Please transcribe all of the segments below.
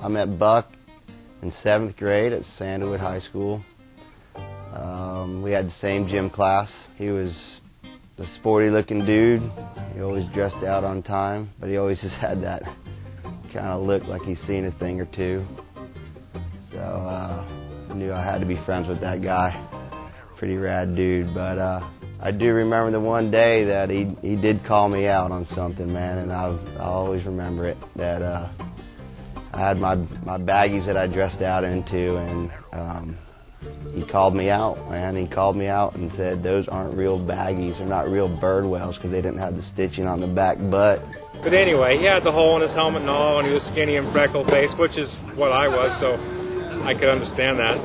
I met Buck in 7th grade at Sandalwood High School. We had the same gym class. He was a sporty looking dude. He always dressed out on time, but he always just had that kind of look like he's seen a thing or two. So I knew I had to be friends with that guy. Pretty rad dude, but I do remember the one day that he did call me out on something, man, and I'll always remember it. That I had my baggies that I dressed out into, and he called me out, man. He called me out and said, "Those aren't real baggies. They're not real Birdwells because they didn't have the stitching on the back butt." But anyway, he had the hole in his helmet and all, and he was skinny and freckle-faced, which is what I was, so I could understand that.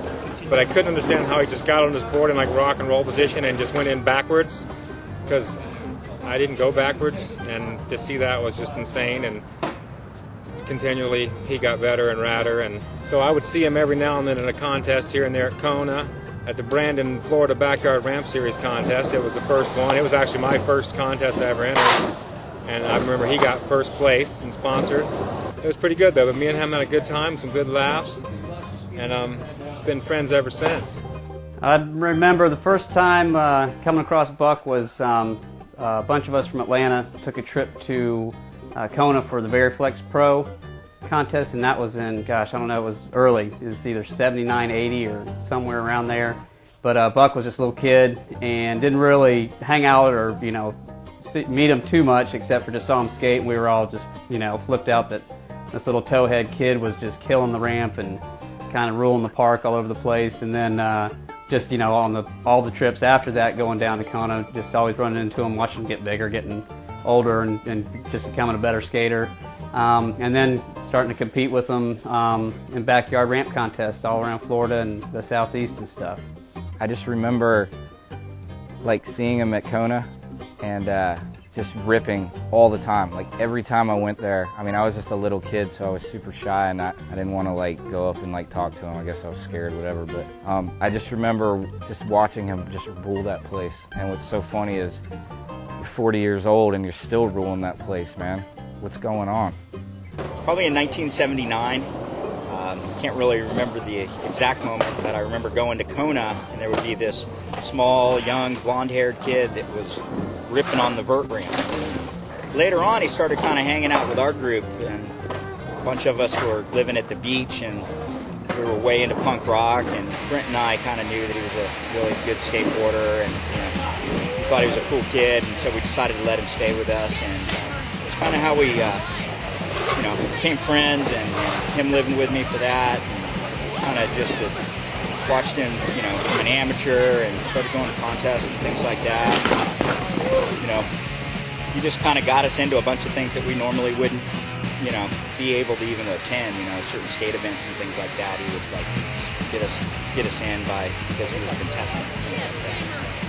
But I couldn't understand how he just got on this board in like rock and roll position and just went in backwards, because I didn't go backwards, and to see that was just insane. And continually he got better and radder, and so I would see him every now and then in a contest here and there at Kona, at the Brandon, Florida Backyard Ramp Series contest. It was the first one. It was actually my first contest I ever entered, and I remember he got first place and sponsored. It was pretty good though, but me and him had a good time, some good laughs, and been friends ever since. I remember the first time coming across Buck was a bunch of us from Atlanta took a trip to Kona for the Veriflex Pro contest, and that was in, gosh, I don't know, it was early. It was either 79, 80 or somewhere around there. But Buck was just a little kid and didn't really hang out or, you know, meet him too much, except for just saw him skate, and we were all just, you know, flipped out that this little towhead kid was just killing the ramp and kind of ruling the park all over the place. And then just, you know, on all the trips after that going down to Kona, just always running into him, watching him get bigger, getting older, and just becoming a better skater. And then starting to compete with them in backyard ramp contests all around Florida and the Southeast and stuff. I just remember like seeing him at Kona and just ripping all the time. Like every time I went there, I mean, I was just a little kid, so I was super shy, and I didn't want to like go up and like talk to him. I guess I was scared, whatever. But I just remember just watching him just rule that place. And what's so funny is you're 40 years old and you're still ruling that place, man. What's going on? Probably in 1979. Can't really remember the exact moment, but I remember going to Kona, and there would be this small, young, blonde-haired kid that was ripping on the vert ramp. Later on, he started kind of hanging out with our group, and a bunch of us were living at the beach, and we were way into punk rock, and Brent and I kind of knew that he was a really good skateboarder, and you know, we thought he was a cool kid, and so we decided to let him stay with us, and it's kind of how we you know, became friends, and him living with me for that, and kind of just watched him, you know, become an amateur and started going to contests and things like that. You know, he just kind of got us into a bunch of things that we normally wouldn't, you know, be able to even attend. You know, certain skate events and things like that. He would like get us in because he was a contestant. And things like that, so.